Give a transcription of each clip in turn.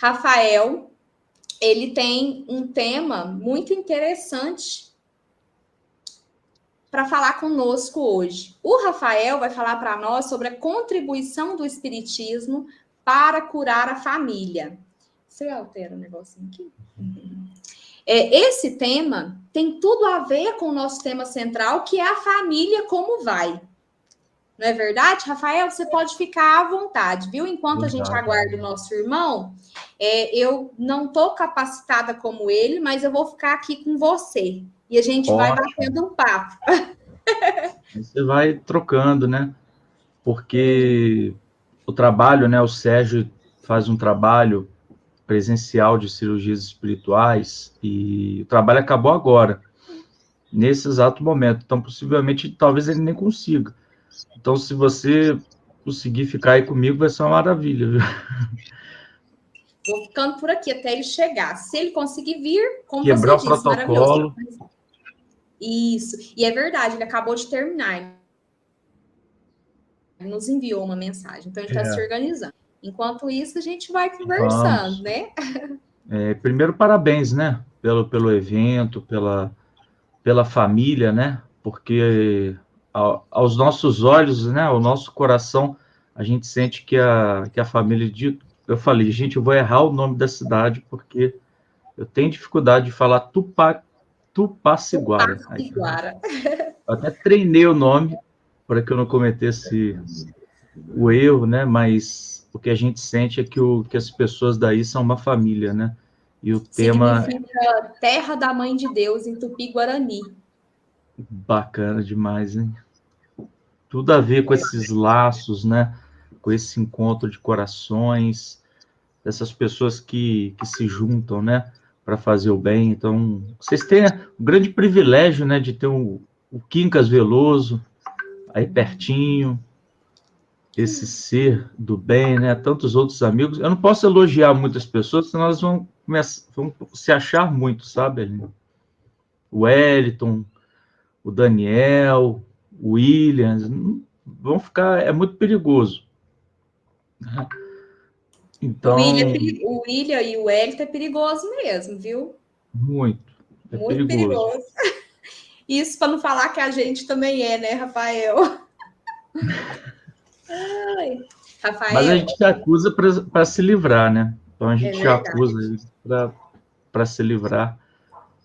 Rafael, ele tem um tema muito interessante para falar conosco hoje. O Rafael vai falar para nós sobre a contribuição do Espiritismo para curar a família. Você altera o negocinho aqui? Esse tema tem tudo a ver com o nosso tema central, que é a família como vai. Não é verdade? Rafael, você pode ficar à vontade, viu? Enquanto a gente aguarda o nosso irmão, eu não estou capacitada como ele, mas eu vou ficar aqui com você. E a gente vai batendo um papo. Você vai trocando, né? Porque o trabalho, né? O Sérgio faz um trabalho presencial de cirurgias espirituais e o trabalho acabou agora, nesse exato momento. Então, possivelmente, talvez ele nem consiga. Então, se você conseguir ficar aí comigo, vai ser uma maravilha, viu? Vou ficando por aqui até ele chegar. Se ele conseguir vir, como quebrar você o disse, protocolo. maravilhoso. Isso. E é verdade, ele acabou de terminar. Ele nos enviou uma mensagem. Então, ele está se organizando. Enquanto isso, a gente vai conversando, né? Primeiro, parabéns, né? Pelo evento, pela família, né? Porque aos nossos olhos, né? Ao nosso coração, a gente sente que a família de... Eu falei, gente, eu vou errar o nome da cidade, porque eu tenho dificuldade de falar Tupaciguara. Tupaciguara. Eu até treinei o nome para que eu não cometesse o erro, né? Mas o que a gente sente é que as pessoas daí são uma família, né? E o tema... Significa Terra da Mãe de Deus, em Tupi-Guarani. Bacana demais, hein? Tudo a ver com esses laços, né? Com esse encontro de corações, dessas pessoas que se juntam, né? Para fazer o bem. Então, vocês têm o grande privilégio, né? De ter o Quincas Veloso aí pertinho, esse ser do bem, né? Tantos outros amigos. Eu não posso elogiar muitas pessoas, senão elas vão se achar muito, sabe, Aline? O Wellington, o Daniel, o Williams, vão ficar... É muito perigoso. Então... O William e o Wellington é perigoso mesmo, viu? Muito. Muito perigoso. Isso para não falar que a gente também é, né, Rafael? Ai, Rafael. Mas a gente te acusa para se livrar, né? Então a gente te acusa para se livrar.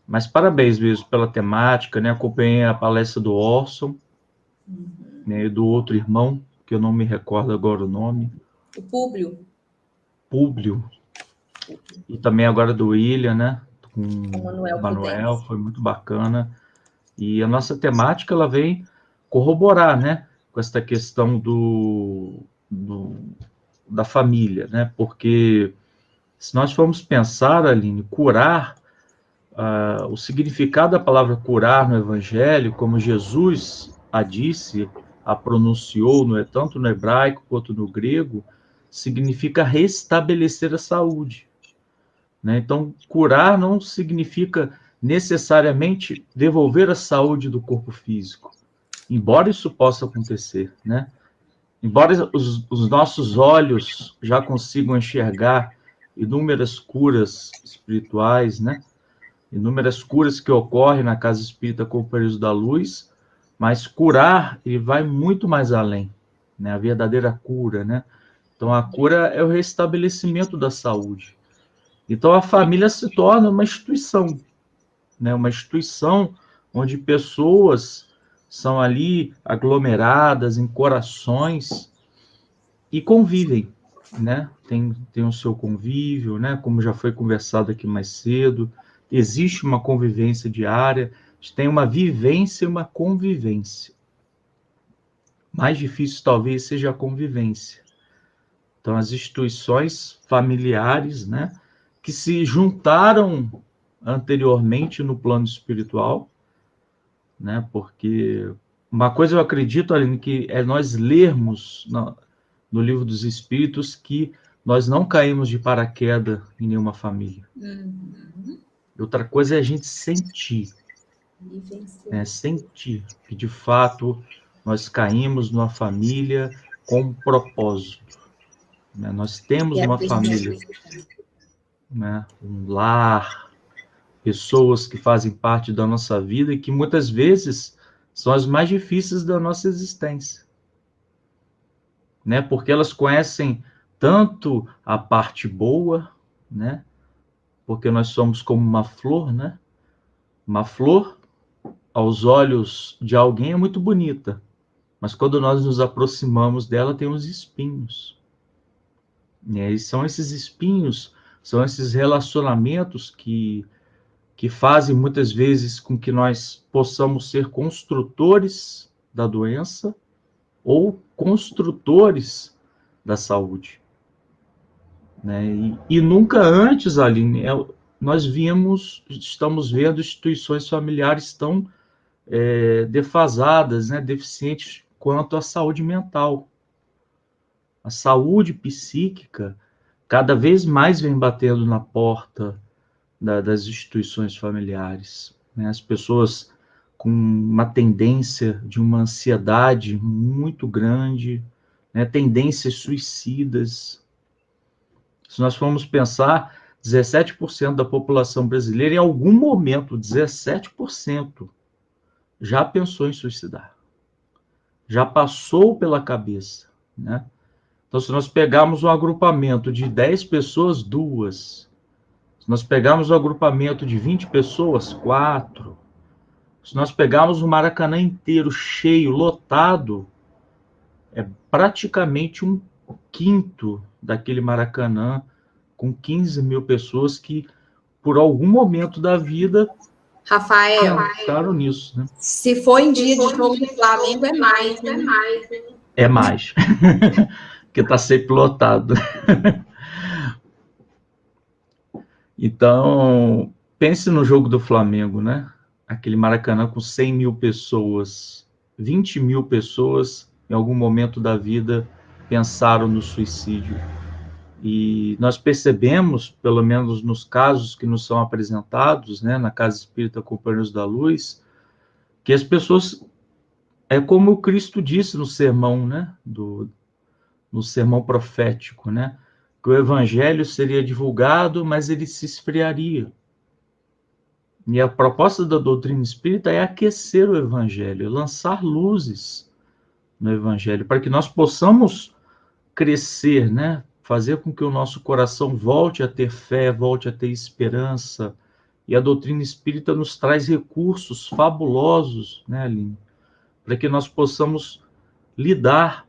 Mas parabéns mesmo pela temática, né? Acompanhei a palestra do Orson, né? E do outro irmão, que eu não me recordo agora o nome. O Públio. E também agora do William, né? Com o Manuel, foi muito bacana. E a nossa temática, ela vem corroborar, né? Com essa questão da família, né? Porque se nós formos pensar, Aline, curar, o significado da palavra curar no Evangelho, como Jesus a disse, a pronunciou, tanto no hebraico quanto no grego, significa restabelecer a saúde. Né? Então, curar não significa necessariamente devolver a saúde do corpo físico, embora isso possa acontecer, né? Embora os nossos olhos já consigam enxergar inúmeras curas espirituais, né? Inúmeras curas que ocorrem na Casa Espírita Companheiros da Luz, mas curar, ele vai muito mais além, né? A verdadeira cura, né? Então, a cura é o restabelecimento da saúde. Então, a família se torna uma instituição, né? Uma instituição onde pessoas são ali aglomeradas em corações e convivem, né? Tem o seu convívio, né? Como já foi conversado aqui mais cedo, existe uma convivência diária, tem uma vivência e uma convivência. Mais difícil talvez seja a convivência. Então, as instituições familiares, né? Que se juntaram anteriormente no plano espiritual, né? Porque uma coisa eu acredito, Aline, que é nós lermos no Livro dos Espíritos que nós não caímos de paraquedas em nenhuma família. Outra coisa é a gente sentir, né? Sentir que, de fato, nós caímos numa família com um propósito. Né? Nós temos uma família né? Um lar, pessoas que fazem parte da nossa vida e que muitas vezes são as mais difíceis da nossa existência, né? Porque elas conhecem tanto a parte boa, né? Porque nós somos como uma flor, né? Uma flor, aos olhos de alguém, é muito bonita, mas quando nós nos aproximamos dela, tem uns espinhos. E aí são esses espinhos, são esses relacionamentos que fazem muitas vezes com que nós possamos ser construtores da doença ou construtores da saúde, né? E nunca antes, Aline, nós estamos vendo instituições familiares tão defasadas, né, deficientes quanto à saúde mental. A saúde psíquica cada vez mais vem batendo na porta das instituições familiares, né? As pessoas com uma tendência de uma ansiedade muito grande, né? Tendências suicidas. Se nós formos pensar, 17% da população brasileira, em algum momento, 17%, já pensou em suicidar. Já passou pela cabeça, né? Então, se nós pegarmos um agrupamento de 10 pessoas, 2. Se nós pegarmos um agrupamento de 20 pessoas, 4. Se nós pegarmos o Maracanã inteiro cheio, lotado, é praticamente um quinto daquele Maracanã, com 15 mil pessoas que, por algum momento da vida, Rafael, pensaram nisso, né? se for em dia de jogo do Flamengo, é mais, né? É mais. Porque está sempre lotado. Então, pense no jogo do Flamengo, né? Aquele Maracanã com 100 mil pessoas, 20 mil pessoas, em algum momento da vida, pensaram no suicídio. E nós percebemos, pelo menos nos casos que nos são apresentados, né, na Casa Espírita Companheiros da Luz, que as pessoas, é como Cristo disse no sermão, né, no sermão profético, né, que o evangelho seria divulgado, mas ele se esfriaria. E a proposta da doutrina espírita é aquecer o evangelho, lançar luzes no evangelho, para que nós possamos crescer, né? Fazer com que o nosso coração volte a ter fé, volte a ter esperança. E a doutrina espírita nos traz recursos fabulosos, né, Aline? Para que nós possamos lidar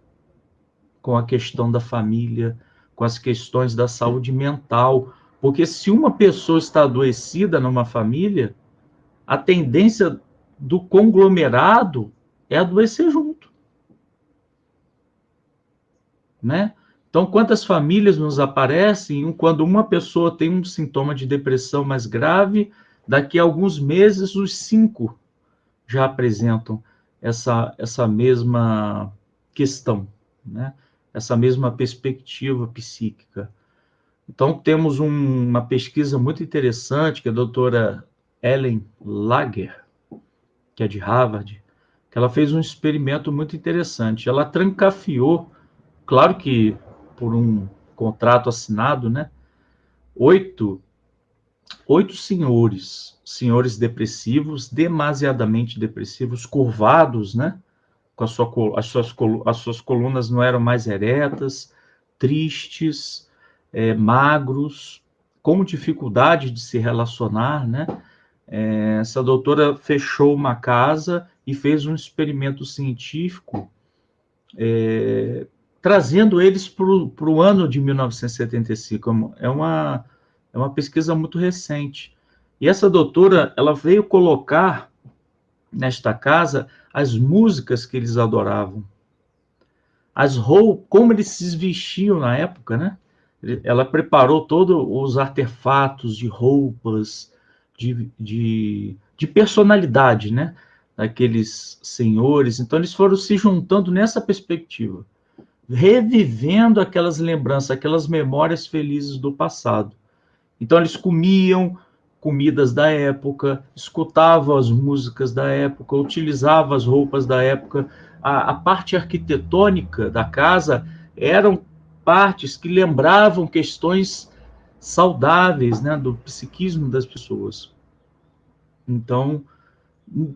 com a questão da família, com as questões da saúde mental. Porque se uma pessoa está adoecida numa família, a tendência do conglomerado é adoecer junto, né? Então, quantas famílias nos aparecem quando uma pessoa tem um sintoma de depressão mais grave, daqui a alguns meses os 5 já apresentam essa mesma questão, né? Essa mesma perspectiva psíquica. Então, temos uma pesquisa muito interessante que a doutora Ellen Lager, que é de Harvard, que ela fez um experimento muito interessante. Ela trancafiou, claro que por um contrato assinado, né? 8 senhores depressivos, demasiadamente depressivos, curvados, né? Com as suas colunas não eram mais eretas, tristes, magros, com dificuldade de se relacionar, né? Essa doutora fechou uma casa e fez um experimento científico, trazendo eles para o ano de 1975. É uma pesquisa muito recente. E essa doutora, ela veio colocar nesta casa as músicas que eles adoravam, as roupas, como eles se vestiam na época, né? Ela preparou todos os artefatos de roupas, de personalidade, né? Daqueles senhores. Então, eles foram se juntando nessa perspectiva, revivendo aquelas lembranças, aquelas memórias felizes do passado. Então, eles comiam comidas da época, escutavam as músicas da época, utilizavam as roupas da época. A parte arquitetônica da casa eram partes que lembravam questões saudáveis, né, do psiquismo das pessoas. Então,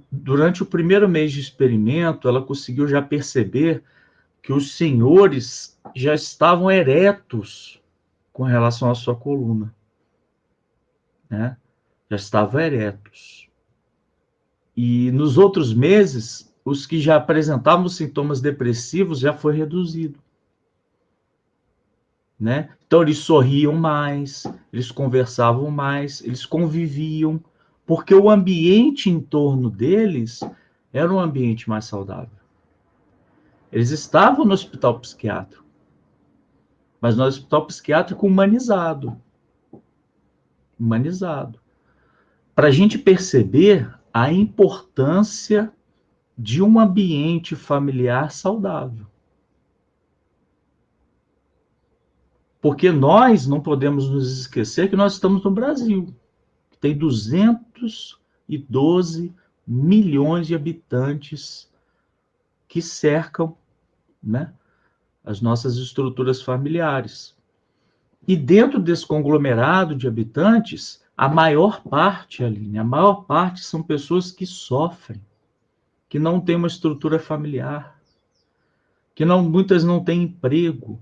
durante o primeiro mês de experimento, ela conseguiu já perceber que os senhores já estavam eretos com relação à sua coluna, né? Já estavam eretos. E nos outros meses, os que já apresentavam sintomas depressivos já foi reduzido, né? Então eles sorriam mais, eles conversavam mais, eles conviviam, porque o ambiente em torno deles era um ambiente mais saudável. Eles estavam no hospital psiquiátrico, mas no hospital psiquiátrico humanizado. Humanizado. Para a gente perceber a importância de um ambiente familiar saudável. Porque nós não podemos nos esquecer que nós estamos no Brasil, que tem 212 milhões de habitantes que cercam, né, as nossas estruturas familiares. E dentro desse conglomerado de habitantes, a maior parte, Aline, a maior parte são pessoas que sofrem, que não têm uma estrutura familiar, que muitas não têm emprego,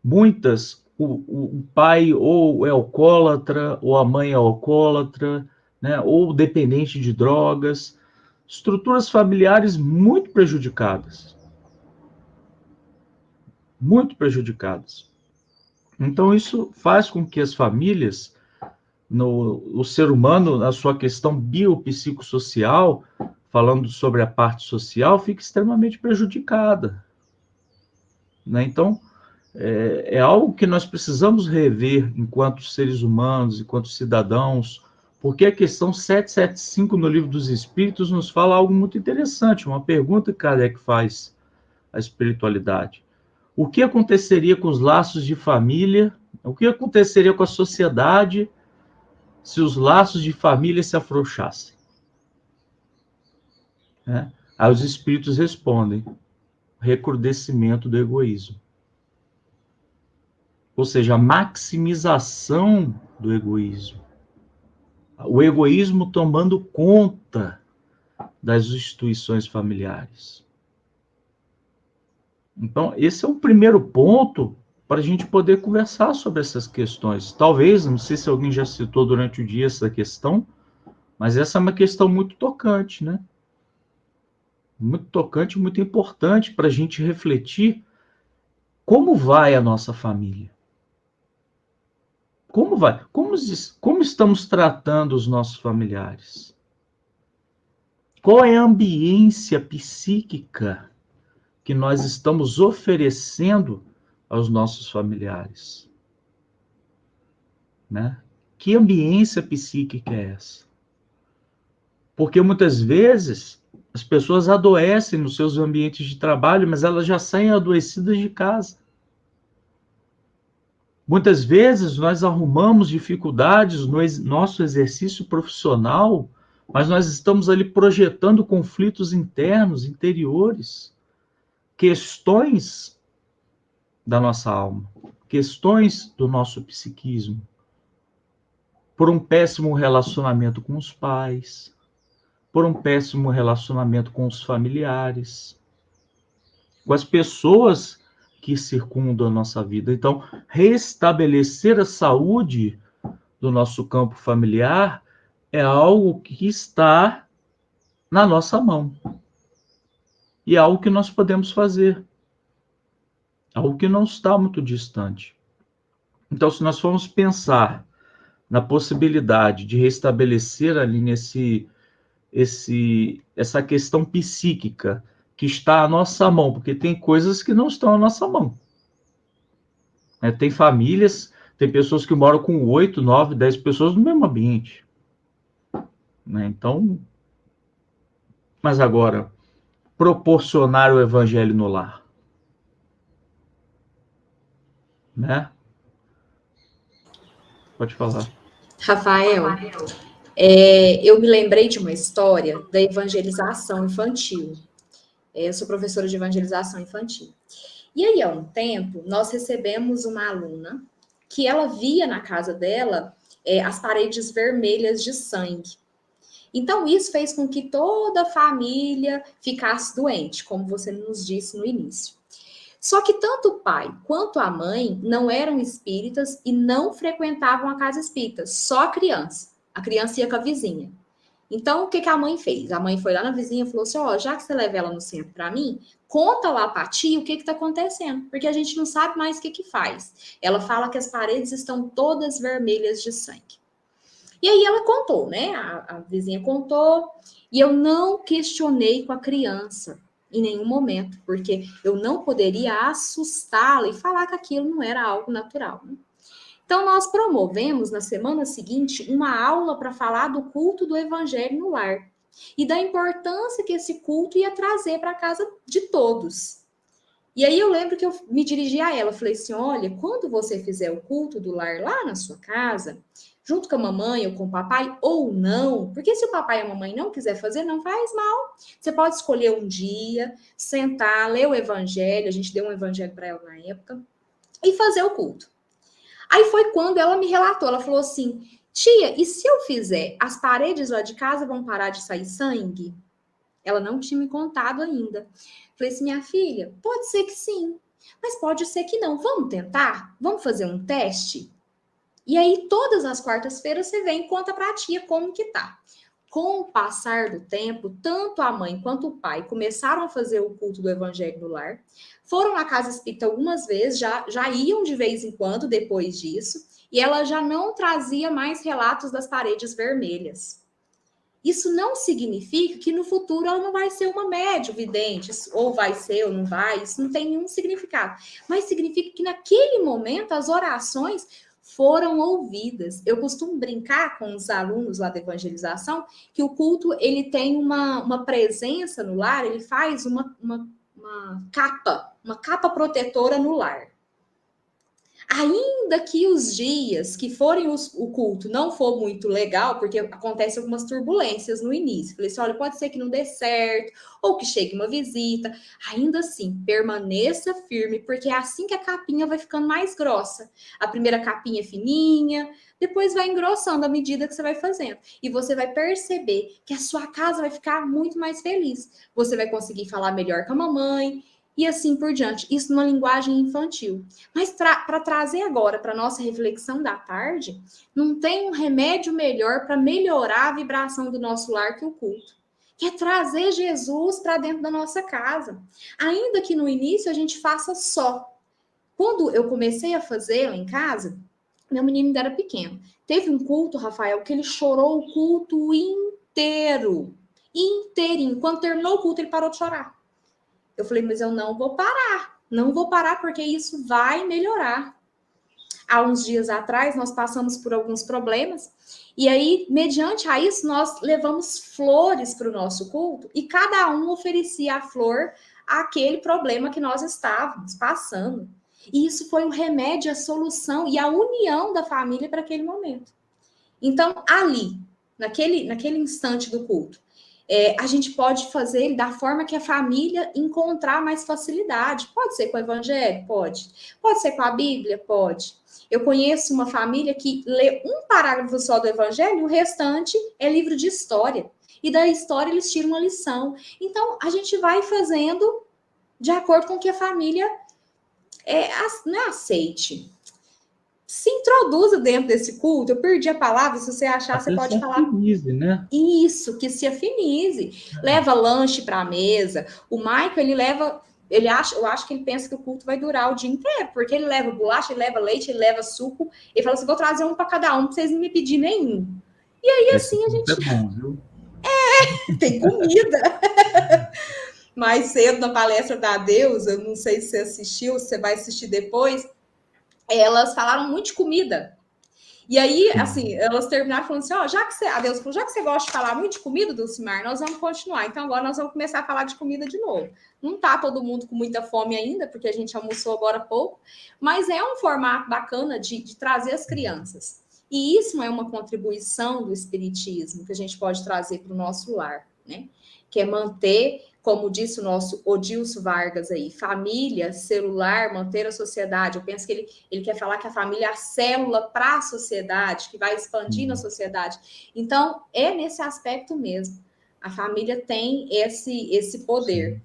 muitas, o pai ou é alcoólatra, ou a mãe é alcoólatra, né, ou dependente de drogas, estruturas familiares muito prejudicadas. Muito prejudicadas. Então, isso faz com que as famílias, o ser humano, na sua questão biopsicossocial, falando sobre a parte social, fique extremamente prejudicada, né? Então, é algo que nós precisamos rever enquanto seres humanos, enquanto cidadãos, porque a questão 775 no Livro dos Espíritos nos fala algo muito interessante, uma pergunta que Kardec faz à espiritualidade. O que aconteceria com os laços de família? O que aconteceria com a sociedade se os laços de família se afrouxassem? Né? Aí os espíritos respondem: recrudescimento do egoísmo. Ou seja, a maximização do egoísmo. O egoísmo tomando conta das instituições familiares. Então, esse é o primeiro ponto para a gente poder conversar sobre essas questões. Talvez, não sei se alguém já citou durante o dia essa questão, mas essa é uma questão muito tocante, né? Muito tocante, muito importante para a gente refletir como vai a nossa família. Como vai? Como estamos tratando os nossos familiares? Qual é a ambiência psíquica que nós estamos oferecendo aos nossos familiares? Né? Que ambiência psíquica é essa? Porque muitas vezes as pessoas adoecem nos seus ambientes de trabalho, mas elas já saem adoecidas de casa. Muitas vezes nós arrumamos dificuldades no nosso exercício profissional, mas nós estamos ali projetando conflitos internos, interiores, questões da nossa alma, questões do nosso psiquismo, por um péssimo relacionamento com os pais, por um péssimo relacionamento com os familiares, com as pessoas que circundam a nossa vida. Então, restabelecer a saúde do nosso campo familiar é algo que está na nossa mão. E é algo que nós podemos fazer. Algo que não está muito distante. Então, se nós formos pensar na possibilidade de restabelecer ali essa questão psíquica que está à nossa mão, porque tem coisas que não estão à nossa mão. Tem famílias, tem pessoas que moram com 8, 9, 10 pessoas no mesmo ambiente. Então, mas agora, proporcionar o evangelho no lar. Né? Pode falar. Rafael, eu me lembrei de uma história da evangelização infantil. Eu sou professora de evangelização infantil. E aí, há um tempo, nós recebemos uma aluna que ela via na casa dela as paredes vermelhas de sangue. Então, isso fez com que toda a família ficasse doente, como você nos disse no início. Só que tanto o pai quanto a mãe não eram espíritas e não frequentavam a casa espírita, só a criança. A criança ia com a vizinha. Então, o que a mãe fez? A mãe foi lá na vizinha e falou assim, ó, já que você leva ela no centro para mim, conta lá pra tia o que está acontecendo, porque a gente não sabe mais o que faz. Ela fala que as paredes estão todas vermelhas de sangue. E aí ela contou, né? A vizinha contou, e eu não questionei com a criança em nenhum momento, porque eu não poderia assustá-la e falar que aquilo não era algo natural, né? Então, nós promovemos na semana seguinte uma aula para falar do culto do evangelho no lar e da importância que esse culto ia trazer para a casa de todos. E aí eu lembro que eu me dirigi a ela, falei assim, olha, quando você fizer o culto do lar lá na sua casa, junto com a mamãe ou com o papai, ou não, porque se o papai e a mamãe não quiser fazer, não faz mal. Você pode escolher um dia, sentar, ler o evangelho, a gente deu um evangelho para ela na época, e fazer o culto. Aí foi quando ela me relatou, ela falou assim, tia, e se eu fizer, as paredes lá de casa vão parar de sair sangue? Ela não tinha me contado ainda. Falei assim, minha filha, pode ser que sim, mas pode ser que não. Vamos tentar? Vamos fazer um teste? E aí, todas as quartas-feiras, você vem e conta pra tia como que tá. Com o passar do tempo, tanto a mãe quanto o pai começaram a fazer o culto do evangelho no lar, foram na casa espírita algumas vezes, já iam de vez em quando depois disso, e ela já não trazia mais relatos das paredes vermelhas. Isso não significa que no futuro ela não vai ser uma médium vidente, ou vai ser ou não vai, isso não tem nenhum significado. Mas significa que naquele momento as orações foram ouvidas. Eu costumo brincar com os alunos lá da evangelização que o culto ele tem uma presença no lar, ele faz uma capa protetora no lar. Ainda que os dias que forem o culto não for muito legal, porque acontece algumas turbulências no início. Falei assim, olha, pode ser que não dê certo, ou que chegue uma visita. Ainda assim, permaneça firme, porque é assim que a capinha vai ficando mais grossa. A primeira capinha é fininha, depois vai engrossando à medida que você vai fazendo. E você vai perceber que a sua casa vai ficar muito mais feliz. Você vai conseguir falar melhor com a mamãe, e assim por diante. Isso numa linguagem infantil. Mas para trazer agora para a nossa reflexão da tarde, não tem um remédio melhor para melhorar a vibração do nosso lar que o culto. Que é trazer Jesus para dentro da nossa casa. Ainda que no início a gente faça só. Quando eu comecei a fazer lá em casa, meu menino ainda era pequeno. Teve um culto, Rafael, que ele chorou o culto inteiro. Inteirinho. Quando terminou o culto, ele parou de chorar. Eu falei, mas eu não vou parar. Não vou parar porque isso vai melhorar. Há uns dias atrás, nós passamos por alguns problemas. E aí, mediante a isso, nós levamos flores para o nosso culto. E cada um oferecia a flor àquele problema que nós estávamos passando. E isso foi o remédio, a solução e a união da família para aquele momento. Então, ali, naquele instante do culto, a gente pode fazer da forma que a família encontrar mais facilidade. Pode ser com o evangelho? Pode. Pode ser com a Bíblia? Pode. Eu conheço uma família que lê um parágrafo só do evangelho e o restante é livro de história. E da história eles tiram uma lição. Então, a gente vai fazendo de acordo com o que a família não é aceite. Se introduza dentro desse culto. Eu perdi a palavra, se você achar, você pode falar. Afinize, né? Isso, que se afinize. Leva lanche para a mesa. O Michael, ele leva, eu acho que ele pensa que o culto vai durar o dia inteiro, porque ele leva bolacha, ele leva leite, ele leva suco. Ele fala assim, vou trazer um para cada um, para vocês não me pedirem nenhum. E aí, assim, a gente... É bom, viu? Tem comida. Mais cedo, na palestra da Deus, eu não sei se você assistiu, se você vai assistir depois, elas falaram muito de comida. E aí, assim, elas terminaram falando assim, ó, a Deus falou, já que você gosta de falar muito de comida, Dulcimar, nós vamos continuar. Então, agora nós vamos começar a falar de comida de novo. Não tá todo mundo com muita fome ainda, porque a gente almoçou agora há pouco, mas é um formato bacana de trazer as crianças. E isso é uma contribuição do espiritismo que a gente pode trazer para o nosso lar, né? Que é manter como disse o nosso Odilson Vargas aí, família, celular, manter a sociedade. Eu penso que ele quer falar que a família é a célula para a sociedade, que vai expandir na sociedade. Então, é nesse aspecto mesmo. A família tem esse poder.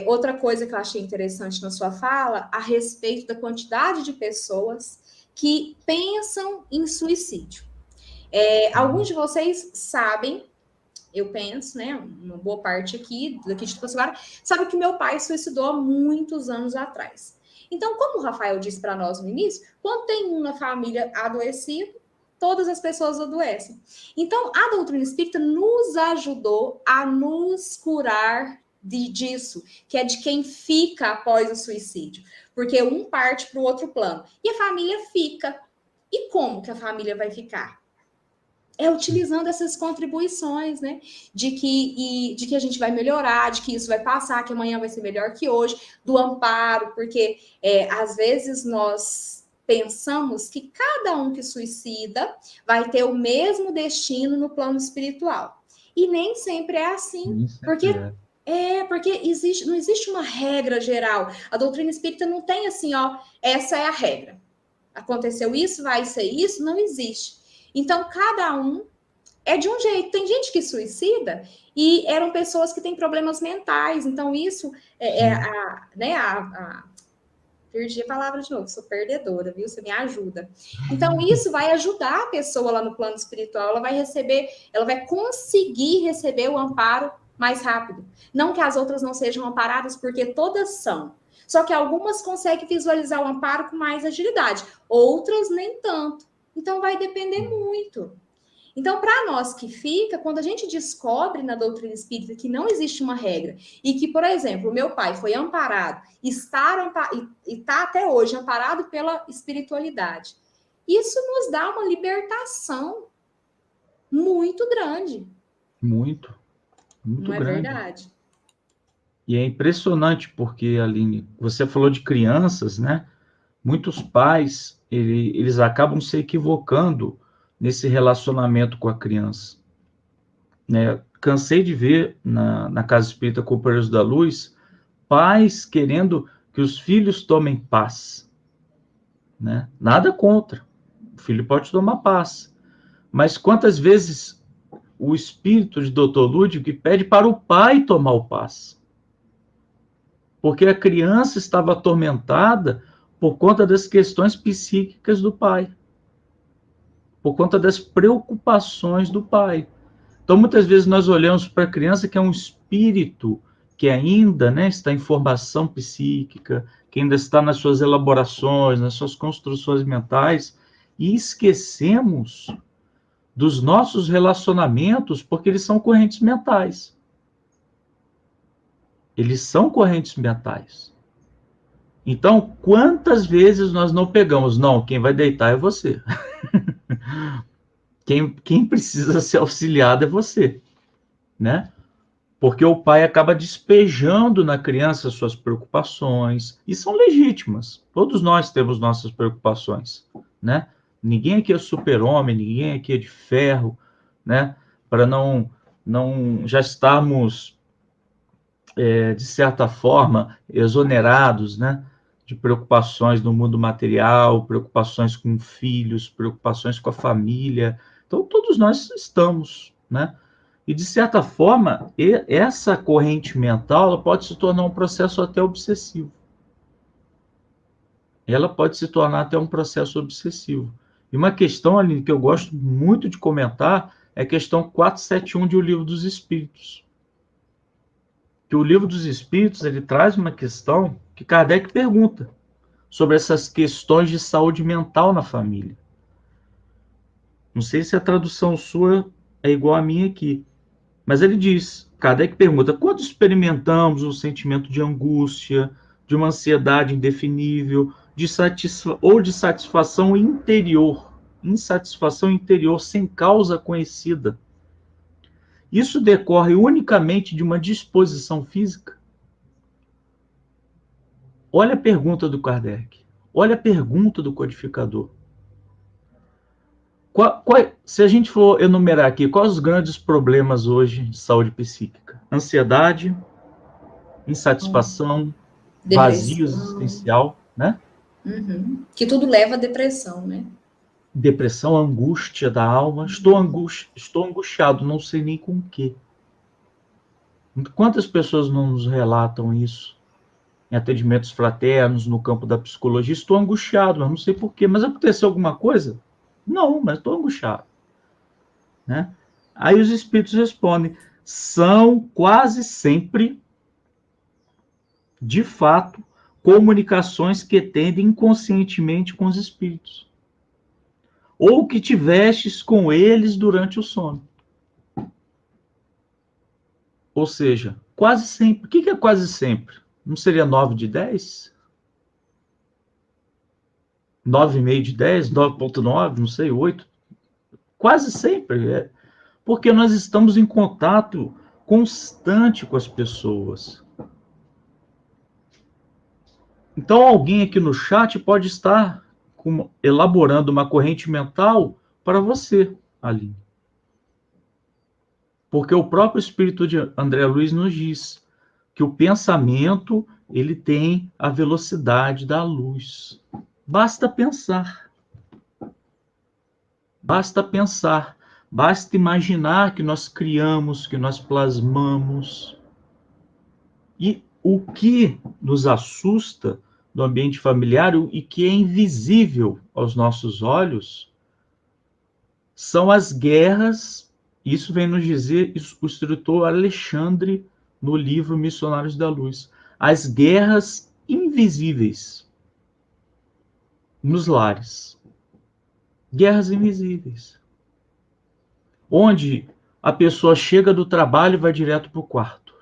Outra coisa que eu achei interessante na sua fala, a respeito da quantidade de pessoas que pensam em suicídio. Alguns de vocês sabem, eu penso, né, uma boa parte daqui de Portugal, sabe que meu pai suicidou há muitos anos atrás. Então, como o Rafael disse para nós no início, quando tem um na família adoecido, todas as pessoas adoecem. Então, a doutrina espírita nos ajudou a nos curar disso, que é de quem fica após o suicídio. Porque um parte para o outro plano. E a família fica. E como que a família vai ficar? É utilizando essas contribuições, né? De que a gente vai melhorar, de que isso vai passar, que amanhã vai ser melhor que hoje, do amparo, porque às vezes nós pensamos que cada um que suicida vai ter o mesmo destino no plano espiritual. E nem sempre é assim, porque não existe uma regra geral. A doutrina espírita não tem assim, ó, essa é a regra. Aconteceu isso, vai ser isso, não existe. Então, cada um é de um jeito. Tem gente que suicida e eram pessoas que têm problemas mentais. Então, isso perdi a palavra de novo, sou perdedora, viu? Você me ajuda. Então, isso vai ajudar a pessoa lá no plano espiritual. Ela vai conseguir receber o amparo mais rápido. Não que as outras não sejam amparadas, porque todas são. Só que algumas conseguem visualizar o amparo com mais agilidade, outras nem tanto. Então, vai depender muito. Então, para nós que fica, quando a gente descobre na doutrina espírita que não existe uma regra e que, por exemplo, o meu pai foi amparado e está até hoje amparado pela espiritualidade, isso nos dá uma libertação muito grande. Muito não é grande. Verdade? E é impressionante porque, Aline, você falou de crianças, né? Muitos pais, eles acabam se equivocando nesse relacionamento com a criança. Né? Cansei de ver na Casa Espírita Companheiros da Luz, pais querendo que os filhos tomem paz. Né? Nada contra. O filho pode tomar paz. Mas quantas vezes o espírito de Dr. Ludwig pede para o pai tomar o paz? Porque a criança estava atormentada por conta das questões psíquicas do pai, por conta das preocupações do pai. Então, muitas vezes nós olhamos para a criança que é um espírito que ainda, né, está em formação psíquica, que ainda está nas suas elaborações, nas suas construções mentais, e esquecemos dos nossos relacionamentos, porque eles são correntes mentais. Eles são correntes mentais. Então, quantas vezes nós não pegamos? Não, quem vai deitar é você. Quem precisa ser auxiliado é você, né? Porque o pai acaba despejando na criança suas preocupações, e são legítimas. Todos nós temos nossas preocupações, né? Ninguém aqui é super-homem, ninguém aqui é de ferro, né? Para não já estarmos, de certa forma, exonerados, né? De preocupações no mundo material, preocupações com filhos, preocupações com a família. Então, todos nós estamos, né? E, de certa forma, essa corrente mental ela pode se tornar um processo até obsessivo. Ela pode se tornar até um processo obsessivo. E uma questão, Aline, que eu gosto muito de comentar é a questão 471 de O Livro dos Espíritos. Que o Livro dos Espíritos ele traz uma questão que Kardec pergunta sobre essas questões de saúde mental na família. Não sei se a tradução sua é igual a minha aqui. Mas ele diz, Kardec pergunta, quando experimentamos um sentimento de angústia, de uma ansiedade indefinível, de satisfação interior, insatisfação interior sem causa conhecida, isso decorre unicamente de uma disposição física? Olha a pergunta do Kardec, olha a pergunta do codificador. Se a gente for enumerar aqui, quais os grandes problemas hoje de saúde psíquica? Ansiedade, insatisfação, vazio Depressão. existencial, né? Que tudo leva à depressão, né? Depressão, angústia da alma. Estou angustiado, não sei nem com o quê. Quantas pessoas não nos relatam isso em atendimentos fraternos, no campo da psicologia? Estou angustiado, mas não sei por quê. Mas aconteceu alguma coisa? Não, mas estou angustiado. Né? Aí os espíritos respondem, são quase sempre, de fato, comunicações que tendem inconscientemente com os espíritos. Ou que tivestes com eles durante o sono. Ou seja, quase sempre. O que é quase sempre? Não seria 9 de 10? 9,5 de 10? 9,9? Não sei, 8? Quase sempre. Porque nós estamos em contato constante com as pessoas. Então, alguém aqui no chat pode estar elaborando uma corrente mental para você, Aline. Porque o próprio espírito de André Luiz nos diz que o pensamento ele tem a velocidade da luz. Basta pensar. Basta pensar. Basta imaginar que nós criamos, que nós plasmamos. E o que nos assusta no ambiente familiar e que é invisível aos nossos olhos são as guerras. Isso vem nos dizer o escritor Alexandre no livro Missionários da Luz. As guerras invisíveis nos lares. Guerras invisíveis. Onde a pessoa chega do trabalho e vai direto para o quarto.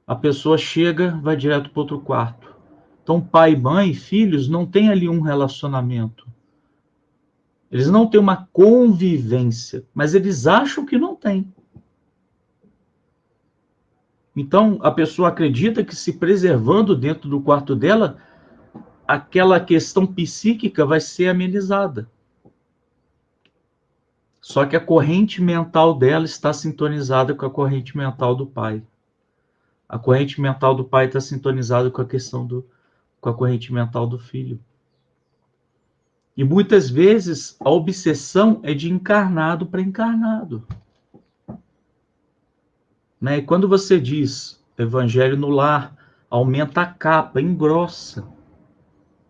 A pessoa chega, vai direto para outro quarto. Então, pai, mãe, filhos não têm ali um relacionamento. Eles não têm uma convivência, mas eles acham que não tem. Então, a pessoa acredita que se preservando dentro do quarto dela, aquela questão psíquica vai ser amenizada. Só que a corrente mental dela está sintonizada com a corrente mental do pai. A corrente mental do pai está sintonizada com com a corrente mental do filho. E muitas vezes a obsessão é de encarnado para encarnado. Né? E quando você diz evangelho no lar, aumenta a capa, engrossa.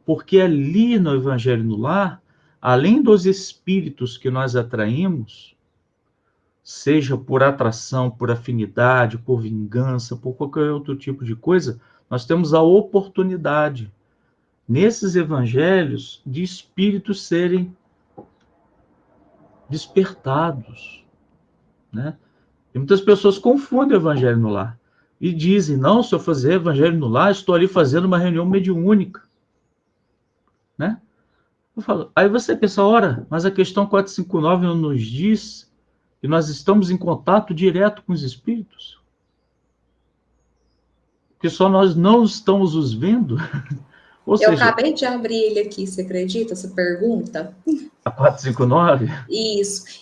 Porque ali no evangelho no lar, além dos espíritos que nós atraímos, seja por atração, por afinidade, por vingança, por qualquer outro tipo de coisa, nós temos a oportunidade, nesses evangelhos, de espíritos serem despertados, né? E muitas pessoas confundem o evangelho no lar e dizem, não, se eu fazer evangelho no lar, estou ali fazendo uma reunião mediúnica, né? Eu falo, aí você pensa, ora, mas a questão 459 não nos diz que nós estamos em contato direto com os espíritos? Que só nós não estamos os vendo? Ou Eu seja, acabei de abrir ele aqui, você acredita? Essa pergunta? a 459?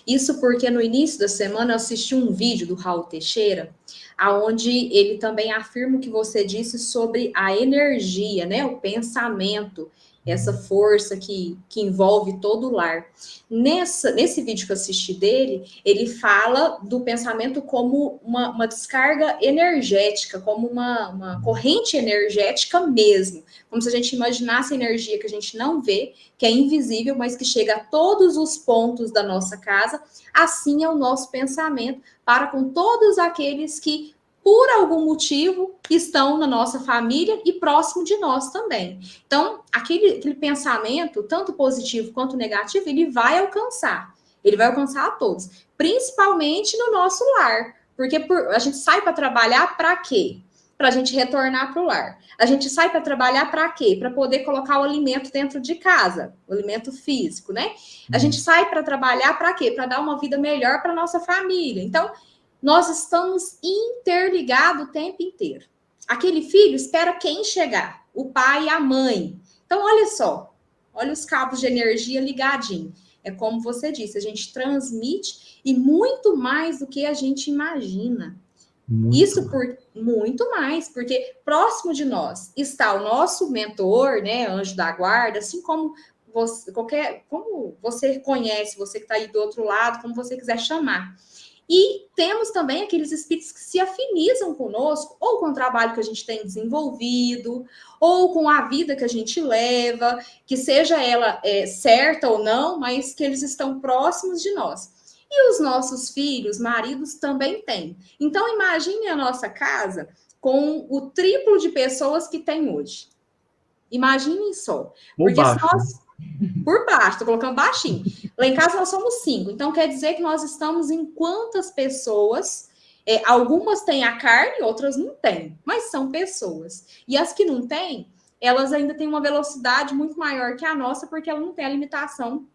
Isso porque no início da semana eu assisti um vídeo do Raul Teixeira, aonde ele também afirma o que você disse sobre a energia, né? O pensamento, essa força que envolve todo o lar. Nesse vídeo que eu assisti dele, ele fala do pensamento como uma descarga energética, como uma corrente energética mesmo. Como se a gente imaginasse energia que a gente não vê, que é invisível, mas que chega a todos os pontos da nossa casa, assim é o nosso pensamento para com todos aqueles que, por algum motivo, estão na nossa família e próximo de nós também. Então, aquele pensamento, tanto positivo quanto negativo, ele vai alcançar. Ele vai alcançar a todos, principalmente no nosso lar. Porque a gente sai para trabalhar para quê? Para a gente retornar para o lar. A gente sai para trabalhar para quê? Para poder colocar o alimento dentro de casa, o alimento físico, né? A gente sai para trabalhar para quê? Para dar uma vida melhor para nossa família. Então, nós estamos interligados o tempo inteiro. Aquele filho espera quem chegar? O pai e a mãe. Então, olha só, olha os cabos de energia ligadinhos. É como você disse, a gente transmite e muito mais do que a gente imagina. Isso por muito mais, porque próximo de nós está o nosso mentor, né, anjo da guarda, assim como você, como você conhece, você que está aí do outro lado, como você quiser chamar. E temos também aqueles espíritos que se afinizam conosco, ou com o trabalho que a gente tem desenvolvido, ou com a vida que a gente leva, que seja ela certa ou não, mas que eles estão próximos de nós. E os nossos filhos, maridos, também têm. Então, imagine a nossa casa com o triplo de pessoas que tem hoje. Imaginem só. Por Porque se baixo, né? nós por baixo, tô colocando baixinho. Lá em casa nós somos 5. Então quer dizer que nós estamos em quantas pessoas? Algumas têm a carne, outras não têm, mas são pessoas. E as que não têm, elas ainda têm uma velocidade muito maior que a nossa, porque ela não tem a limitação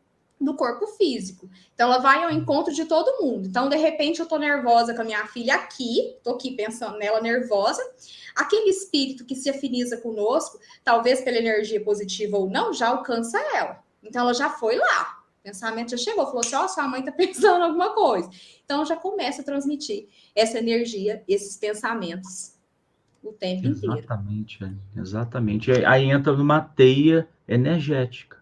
do corpo físico. Então ela vai ao encontro de todo mundo. Então, de repente, eu tô nervosa com a minha filha aqui, tô aqui pensando nela nervosa. Aquele espírito que se afiniza conosco, talvez pela energia positiva ou não, já alcança ela. Então ela já foi lá. O pensamento já chegou, falou assim: ó, sua mãe tá pensando alguma coisa. Então já começa a transmitir essa energia, esses pensamentos o tempo inteiro. Exatamente, exatamente. Aí entra numa teia energética,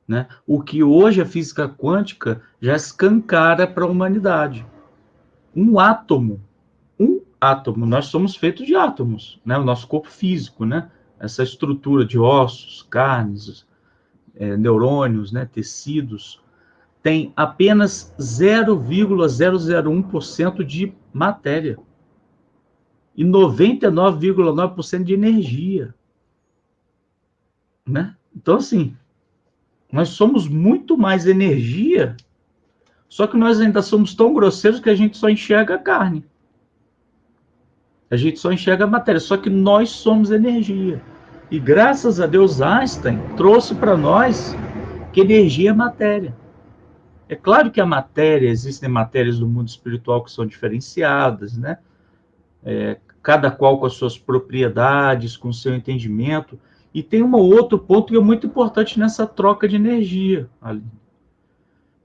né? O que hoje a física quântica já escancara para a humanidade. Um átomo, nós somos feitos de átomos, né? O nosso corpo físico, né? Essa estrutura de ossos, carnes, neurônios, né? Tecidos, tem apenas 0,001% de matéria e 99,9% de energia, né? Então, assim, nós somos muito mais energia, só que nós ainda somos tão grosseiros que a gente só enxerga a carne. A gente só enxerga a matéria, só que nós somos energia. E graças a Deus, Einstein trouxe para nós que energia é matéria. É claro que a matéria, existem matérias do mundo espiritual que são diferenciadas, né? Cada qual com as suas propriedades, com o seu entendimento. E tem um outro ponto que é muito importante nessa troca de energia, Aline.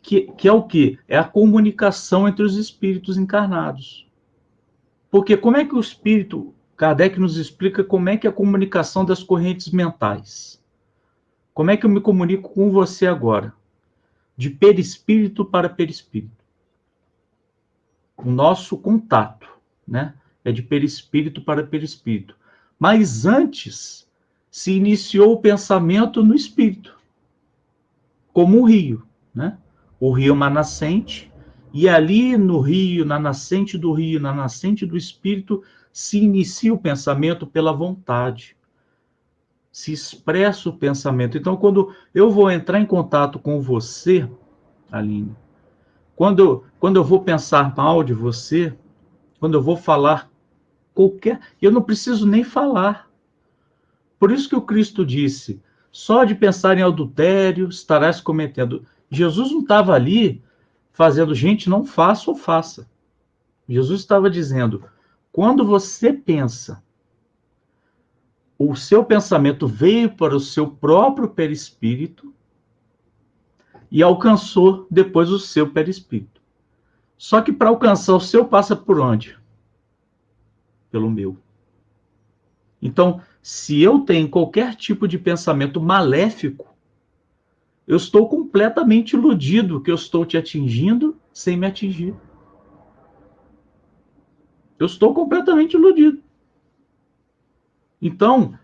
Que é o quê? É a comunicação entre os espíritos encarnados. Porque como é que o espírito, Kardec nos explica como é que é a comunicação das correntes mentais. Como é que eu me comunico com você agora? De perispírito para perispírito. O nosso contato, né? É de perispírito para perispírito. Mas antes se iniciou o pensamento no espírito, como um rio, né? O rio é uma nascente, e ali no rio, na nascente do rio, na nascente do espírito, se inicia o pensamento pela vontade. Se expressa o pensamento. Então, quando eu vou entrar em contato com você, Aline, quando eu vou pensar mal de você, quando eu vou falar eu não preciso nem falar. Por isso que o Cristo disse, só de pensar em adultério estarás cometendo. Jesus não estava ali fazendo, gente, não faça ou faça. Jesus estava dizendo, quando você pensa, o seu pensamento veio para o seu próprio perispírito e alcançou depois o seu perispírito. Só que para alcançar o seu passa por onde? Pelo meu. Então, se eu tenho qualquer tipo de pensamento maléfico, eu estou completamente iludido que eu estou te atingindo sem me atingir. Eu estou completamente iludido. Então,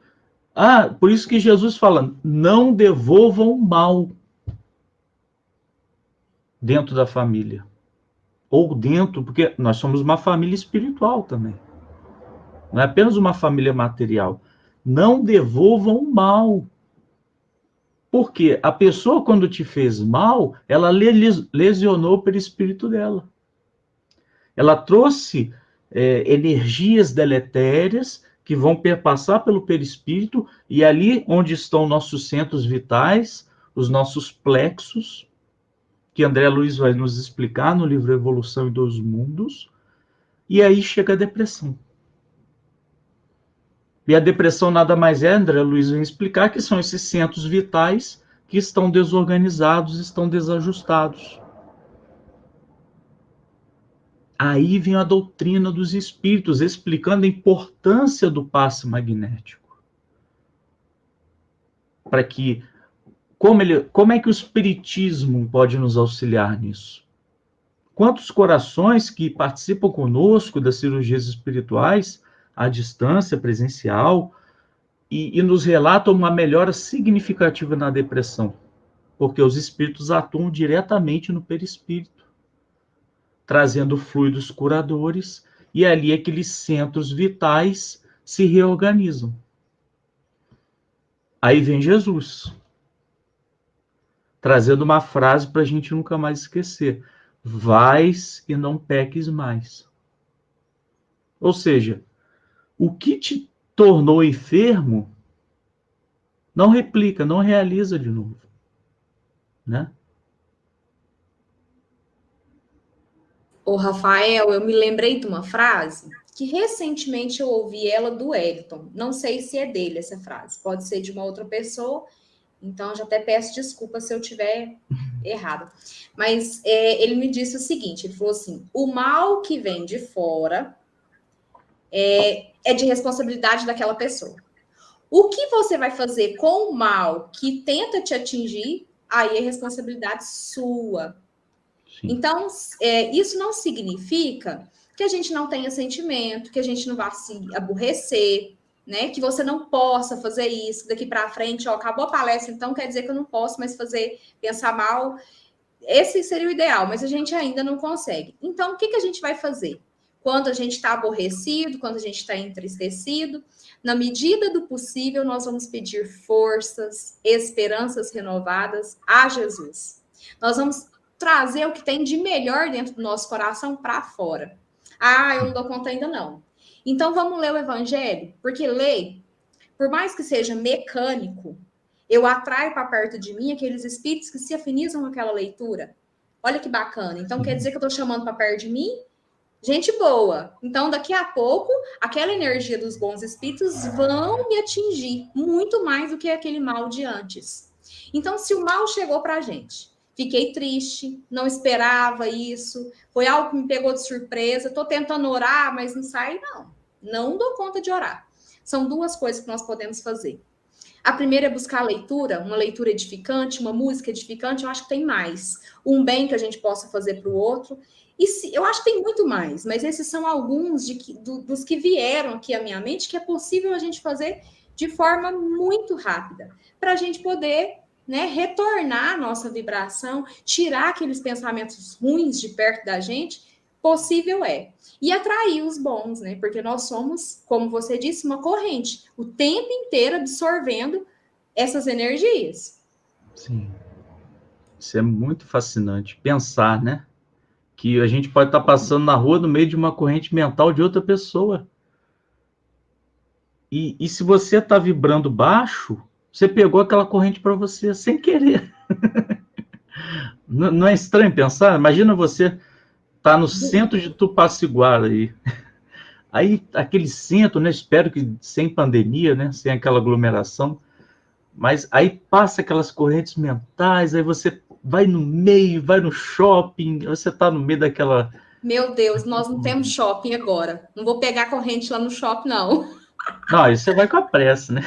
por isso que Jesus fala, não devolvam mal dentro da família. Ou dentro, porque nós somos uma família espiritual também. Não é apenas uma família material. Não devolvam mal. Porque a pessoa, quando te fez mal, ela lesionou o perispírito dela. Ela trouxe energias deletérias que vão perpassar pelo perispírito, e ali onde estão nossos centros vitais, os nossos plexos, que André Luiz vai nos explicar no livro Evolução e dos Mundos, e aí chega a depressão. E a depressão nada mais é, André Luiz vai explicar, que são esses centros vitais que estão desorganizados, estão desajustados. Aí vem a doutrina dos espíritos, explicando a importância do passe magnético. Para que, como é que o espiritismo pode nos auxiliar nisso? Quantos corações que participam conosco das cirurgias espirituais, à distância, presencial, e nos relatam uma melhora significativa na depressão, porque os espíritos atuam diretamente no perispírito, trazendo fluidos curadores, e ali aqueles centros vitais se reorganizam. Aí vem Jesus, trazendo uma frase para a gente nunca mais esquecer: vais e não peques mais. Ou seja, o que te tornou enfermo, não replica, não realiza de novo, né? Ô, Rafael, eu me lembrei de uma frase que recentemente eu ouvi ela do Wellington. Não sei se é dele essa frase, pode ser de uma outra pessoa, então já até peço desculpa se eu tiver errado. Mas ele me disse o seguinte: ele falou assim: o mal que vem de fora é de responsabilidade daquela pessoa. O que você vai fazer com o mal que tenta te atingir, aí é responsabilidade sua. Sim. Então, isso não significa que a gente não tenha sentimento, que a gente não vá se aborrecer, né? Que você não possa fazer isso daqui para frente, ó, acabou a palestra, então quer dizer que eu não posso mais pensar mal. Esse seria o ideal, mas a gente ainda não consegue. Então, o que a gente vai fazer? Quando a gente está aborrecido, quando a gente está entristecido, na medida do possível, nós vamos pedir forças, esperanças renovadas a Jesus. Nós vamos trazer o que tem de melhor dentro do nosso coração para fora. Ah, eu não dou conta ainda não. Então vamos ler o Evangelho, porque ler, por mais que seja mecânico, eu atraio para perto de mim aqueles espíritos que se afinizam com aquela leitura. Olha que bacana. Então quer dizer que eu estou chamando para perto de mim gente boa. Então daqui a pouco aquela energia dos bons espíritos vão me atingir muito mais do que aquele mal de antes. Então se o mal chegou para a gente, fiquei triste, não esperava isso, foi algo que me pegou de surpresa, estou tentando orar, mas não sai, não. Não dou conta de orar. São duas coisas que nós podemos fazer. A primeira é buscar a leitura, uma leitura edificante, uma música edificante, eu acho que tem mais. Um bem que a gente possa fazer para o outro. Eu acho que tem muito mais, mas esses são alguns dos que vieram aqui à minha mente que é possível a gente fazer de forma muito rápida, para a gente poder, né, retornar a nossa vibração, tirar aqueles pensamentos ruins de perto da gente. Possível é. E atrair os bons, né? Porque nós somos, como você disse, uma corrente, o tempo inteiro absorvendo essas energias. Sim. Isso é muito fascinante. Pensar, né? Que a gente pode estar passando na rua no meio de uma corrente mental de outra pessoa. E se você está vibrando baixo, você pegou aquela corrente para você sem querer. Não é estranho pensar? Imagina você tá no centro de Tupaciguara aí aquele centro, né? Espero que sem pandemia, né? Sem aquela aglomeração. Mas aí passa aquelas correntes mentais, aí você vai no meio, vai no shopping, você está no meio daquela... Meu Deus, nós não temos shopping agora. Não vou pegar corrente lá no shopping, não. Não, aí você vai com a pressa, né?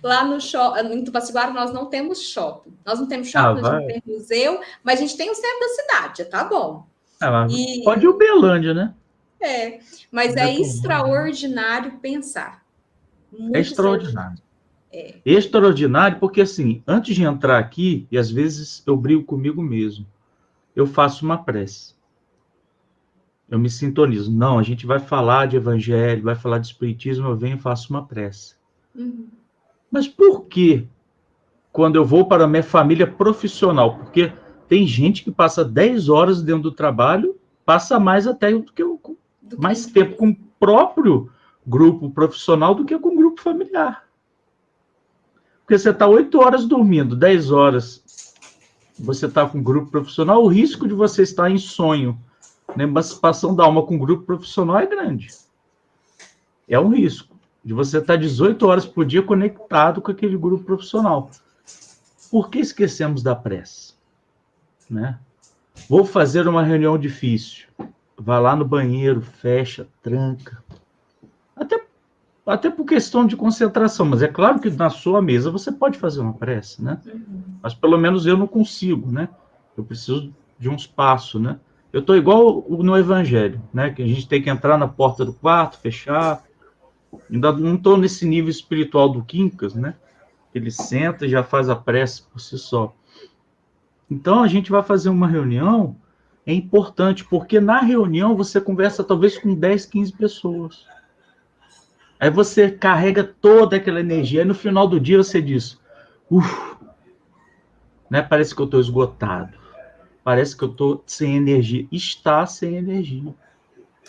Lá no shopping, em Tupaciguara, nós não temos shopping. Nós não temos shopping, nós não temos museu, mas a gente tem o centro da cidade, tá bom. Pode ir Uberlândia, né? Mas é extraordinário pensar. Muito extraordinário. Extraordinário, porque assim, antes de entrar aqui, e às vezes eu brigo comigo mesmo, eu faço uma prece. Eu me sintonizo. Não, a gente vai falar de evangelho, vai falar de espiritismo, eu venho e faço uma prece. Uhum. Mas por que quando eu vou para a minha família profissional? Porque tem gente que passa 10 horas dentro do trabalho, passa mais até do que mais tempo com o próprio grupo profissional do que com o grupo familiar. Porque você está 8 horas dormindo, 10 horas você está com o grupo profissional, o risco de você estar em sonho, né, emancipação da alma com o grupo profissional é grande. É um risco de você estar 18 horas por dia conectado com aquele grupo profissional. Por que esquecemos da prece? Né? Vou fazer uma reunião difícil. vai lá no banheiro, fecha, tranca. Até por questão de concentração, mas é claro que na sua mesa você pode fazer uma prece, né? Mas pelo menos eu não consigo, né? Eu preciso de um espaço, né? Eu estou igual no Evangelho, né? Que a gente tem que entrar na porta do quarto, fechar. Ainda não estou nesse nível espiritual do Quincas, né? Ele senta e já faz a prece por si só. Então a gente vai fazer uma reunião, é importante, porque na reunião você conversa talvez com 10, 15 pessoas. Aí você carrega toda aquela energia, aí no final do dia você diz, né? Parece que eu estou esgotado. Parece que eu estou sem energia. Está sem energia.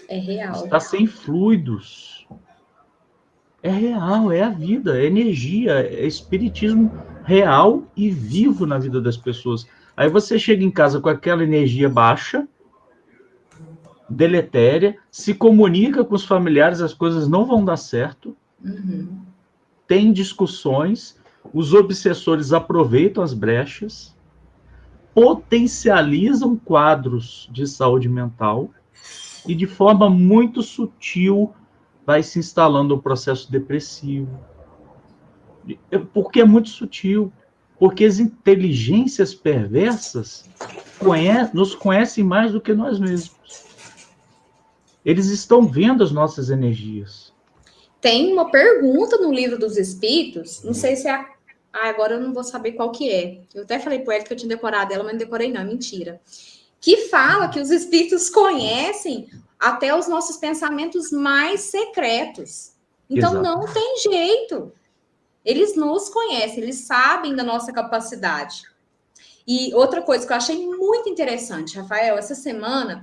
É real. Está sem fluidos. É real, é a vida, é energia, é espiritismo real e vivo na vida das pessoas. Aí você chega em casa com aquela energia baixa, deletéria, se comunica com os familiares, as coisas não vão dar certo, tem discussões, os obsessores aproveitam as brechas, potencializam quadros de saúde mental e de forma muito sutil vai se instalando o processo depressivo. Porque é muito sutil. Porque as inteligências perversas nos conhecem mais do que nós mesmos. Eles estão vendo as nossas energias. Tem uma pergunta no Livro dos Espíritos, não sei se é agora eu não vou saber qual que é. Eu até falei para ele que eu tinha decorado ela, mas não decorei não, mentira. Que fala que os espíritos conhecem até os nossos pensamentos mais secretos. Então, Exato. não tem jeito. Eles nos conhecem, eles sabem da nossa capacidade. E outra coisa que eu achei muito interessante, Rafael, essa semana.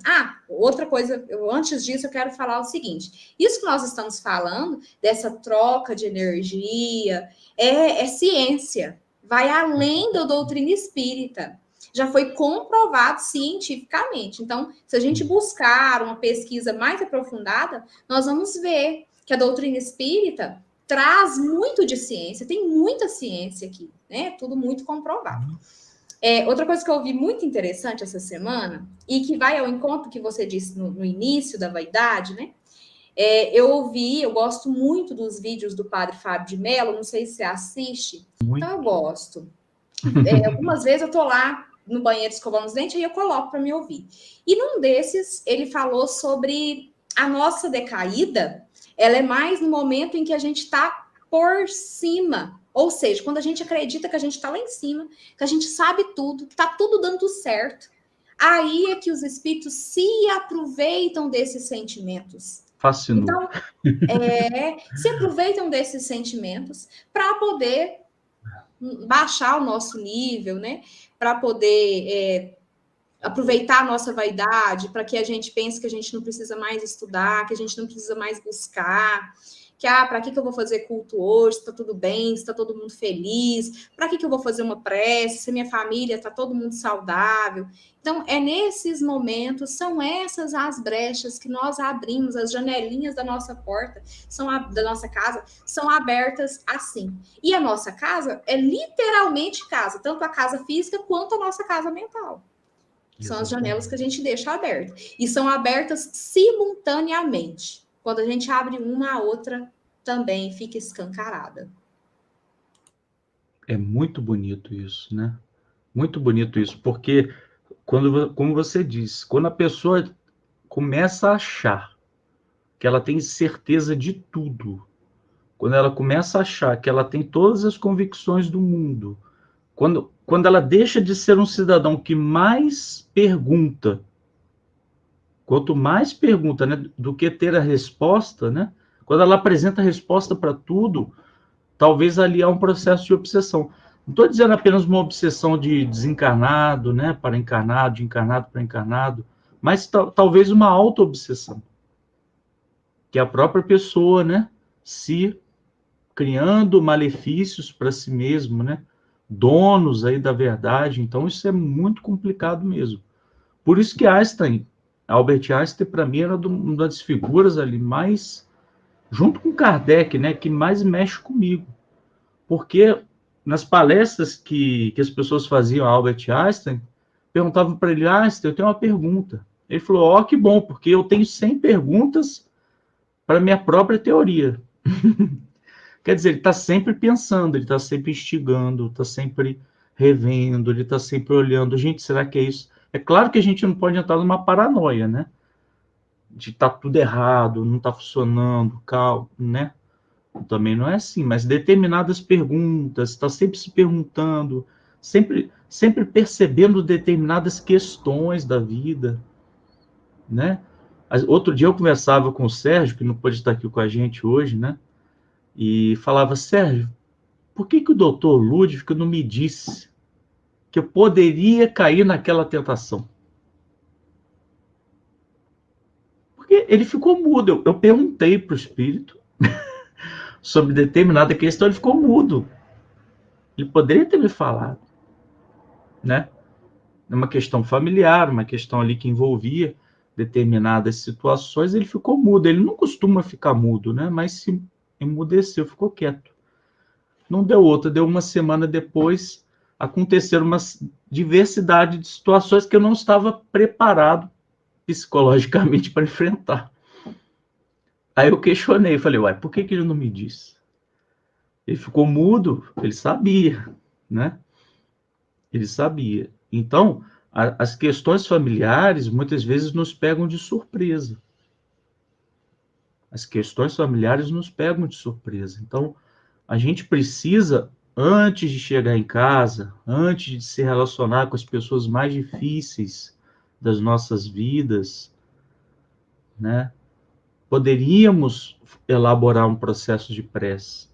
Outra coisa, antes disso, eu quero falar o seguinte: isso que nós estamos falando, dessa troca de energia, é ciência. Vai além da doutrina espírita. Já foi comprovado cientificamente. Então, se a gente buscar uma pesquisa mais aprofundada, nós vamos ver que a doutrina espírita traz muito de ciência, tem muita ciência aqui, né? Tudo muito comprovado. Outra coisa que eu ouvi muito interessante essa semana, e que vai ao encontro que você disse no início da vaidade, né? Eu gosto muito dos vídeos do Padre Fábio de Mello, não sei se você assiste, então eu gosto. Algumas vezes eu tô lá no banheiro escovando os dentes e eu coloco para me ouvir. E num desses, ele falou sobre a nossa decaída, ela é mais no momento em que a gente está por cima. Ou seja, quando a gente acredita que a gente está lá em cima, que a gente sabe tudo, que está tudo dando certo, aí é que os espíritos se aproveitam desses sentimentos. Fascinou. Então, se aproveitam desses sentimentos para poder baixar o nosso nível, né? Para poder aproveitar a nossa vaidade, para que a gente pense que a gente não precisa mais estudar, que a gente não precisa mais buscar, que para que eu vou fazer culto hoje, se está tudo bem, se está todo mundo feliz, para que eu vou fazer uma prece, se minha família está todo mundo saudável. Então, nesses momentos, são essas as brechas que nós abrimos, as janelinhas da nossa porta, da nossa casa, são abertas assim. E a nossa casa é literalmente casa, tanto a casa física quanto a nossa casa mental. São as janelas que a gente deixa abertas. E são abertas simultaneamente. Quando a gente abre uma, a outra também fica escancarada. É muito bonito isso, né? Muito bonito isso, porque, como você disse, quando a pessoa começa a achar que ela tem certeza de tudo, quando ela começa a achar que ela tem todas as convicções do mundo, quando ela deixa de ser um cidadão que mais pergunta, quanto mais pergunta, né, do que ter a resposta, né? Quando ela apresenta a resposta para tudo, talvez ali há um processo de obsessão. Não estou dizendo apenas uma obsessão de desencarnado, né, para encarnado, de encarnado para encarnado, mas talvez uma auto-obsessão. Que a própria pessoa, né, se criando malefícios para si mesmo, né, donos aí da verdade. Então isso é muito complicado mesmo. Por isso que Albert Einstein, para mim, era uma das figuras ali mais, junto com Kardec, né, que mais mexe comigo. Porque nas palestras que as pessoas faziam a Albert Einstein, perguntavam para ele: Einstein, eu tenho uma pergunta. Ele falou, ó, que bom, porque eu tenho 100 perguntas para minha própria teoria. Quer dizer, ele está sempre pensando, ele está sempre instigando, está sempre revendo, ele está sempre olhando. Gente, será que é isso? É claro que a gente não pode entrar numa paranoia, né? De estar tudo errado, não está funcionando, calma, né? Também não é assim, mas determinadas perguntas, está sempre se perguntando, sempre percebendo determinadas questões da vida, né? Outro dia eu conversava com o Sérgio, que não pode estar aqui com a gente hoje, né? E falava, Sérgio, por que o doutor Ludwig não me disse que eu poderia cair naquela tentação? Porque ele ficou mudo. Eu perguntei para o espírito sobre determinada questão, ele ficou mudo. Ele poderia ter me falado, né? Uma questão familiar, uma questão ali que envolvia determinadas situações, ele ficou mudo. Ele não costuma ficar mudo, né? Mas se emudeceu, ficou quieto. Não deu outra, deu uma semana depois, aconteceram uma diversidade de situações que eu não estava preparado psicologicamente para enfrentar. Aí eu questionei, falei, uai, por que ele não me disse? Ele ficou mudo, ele sabia, né? Ele sabia. Então, as questões familiares muitas vezes nos pegam de surpresa. As questões familiares nos pegam de surpresa. Então, a gente precisa, antes de chegar em casa, antes de se relacionar com as pessoas mais difíceis das nossas vidas, né? Poderíamos elaborar um processo de prece,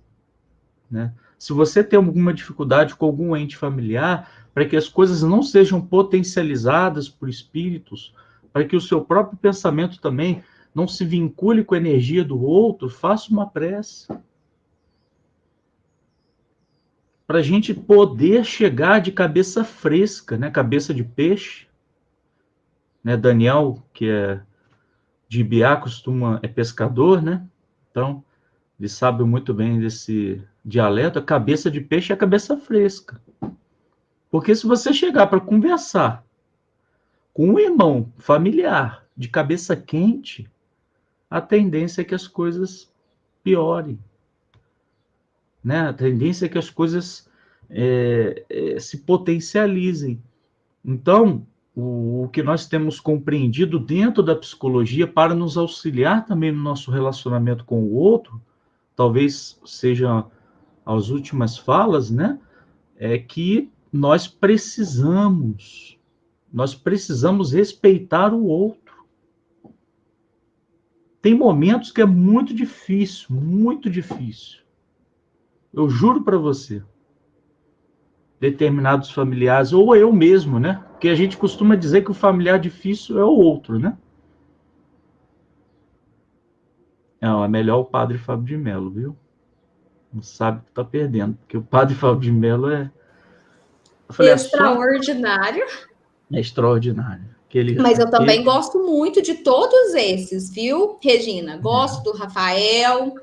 né? Se você tem alguma dificuldade com algum ente familiar, para que as coisas não sejam potencializadas por espíritos, para que o seu próprio pensamento também não se vincule com a energia do outro, faça uma prece. Para a gente poder chegar de cabeça fresca, né? Cabeça de peixe. Né? Daniel, que é de Ibiá, é pescador, né? Então, ele sabe muito bem desse dialeto. A cabeça de peixe é a cabeça fresca. Porque se você chegar para conversar com um irmão familiar de cabeça quente, a tendência é que as coisas piorem. Né? A tendência é que as coisas se potencializem. Então, o que nós temos compreendido dentro da psicologia para nos auxiliar também no nosso relacionamento com o outro, talvez seja as últimas falas, né? É que nós precisamos respeitar o outro. Tem momentos que é muito difícil, muito difícil. Eu juro para você. Determinados familiares, ou eu mesmo, né? Porque a gente costuma dizer que o familiar difícil é o outro, né? Não, é melhor o padre Fábio de Mello, viu? Não sabe que tá perdendo, porque o padre Fábio de Mello eu falei, extraordinário. É extraordinário. Mas eu também gosto muito de todos esses, viu, Regina? Gosto do Rafael,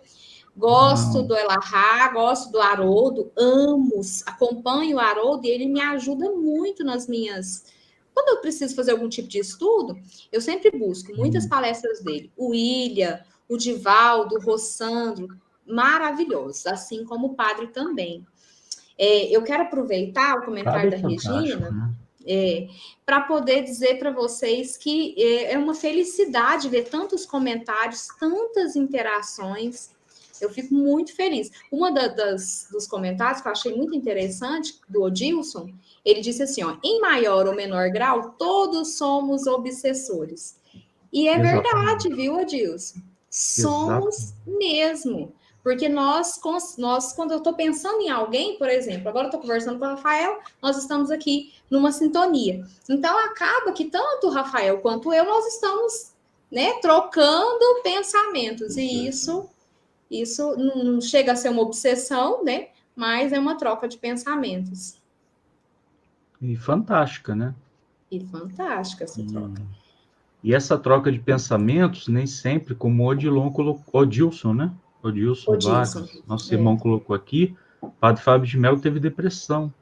gosto do Elahá, gosto do Haroldo, amo, acompanho o Haroldo e ele me ajuda muito nas minhas... Quando eu preciso fazer algum tipo de estudo, eu sempre busco muitas palestras dele. O William, o Divaldo, o Rossandro, maravilhosos, assim como o padre também. Eu quero aproveitar o comentário da Regina... Né? Para poder dizer para vocês que é uma felicidade ver tantos comentários, tantas interações. Eu fico muito feliz. Uma dos comentários que eu achei muito interessante, do Odilson, ele disse assim, ó, em maior ou menor grau, todos somos obsessores. E é verdade, viu, Odilson? Somos mesmo. Porque nós, quando eu estou pensando em alguém, por exemplo, agora eu estou conversando com o Rafael, nós estamos aqui numa sintonia. Então, acaba que tanto o Rafael quanto eu, nós estamos, né, trocando pensamentos. E isso não chega a ser uma obsessão, né? Mas é uma troca de pensamentos. E fantástica, né? E fantástica essa troca. E essa troca de pensamentos, nem sempre, como o Odilson, né? Odilson Vargas, nosso irmão colocou aqui, o padre Fábio de Mello teve depressão.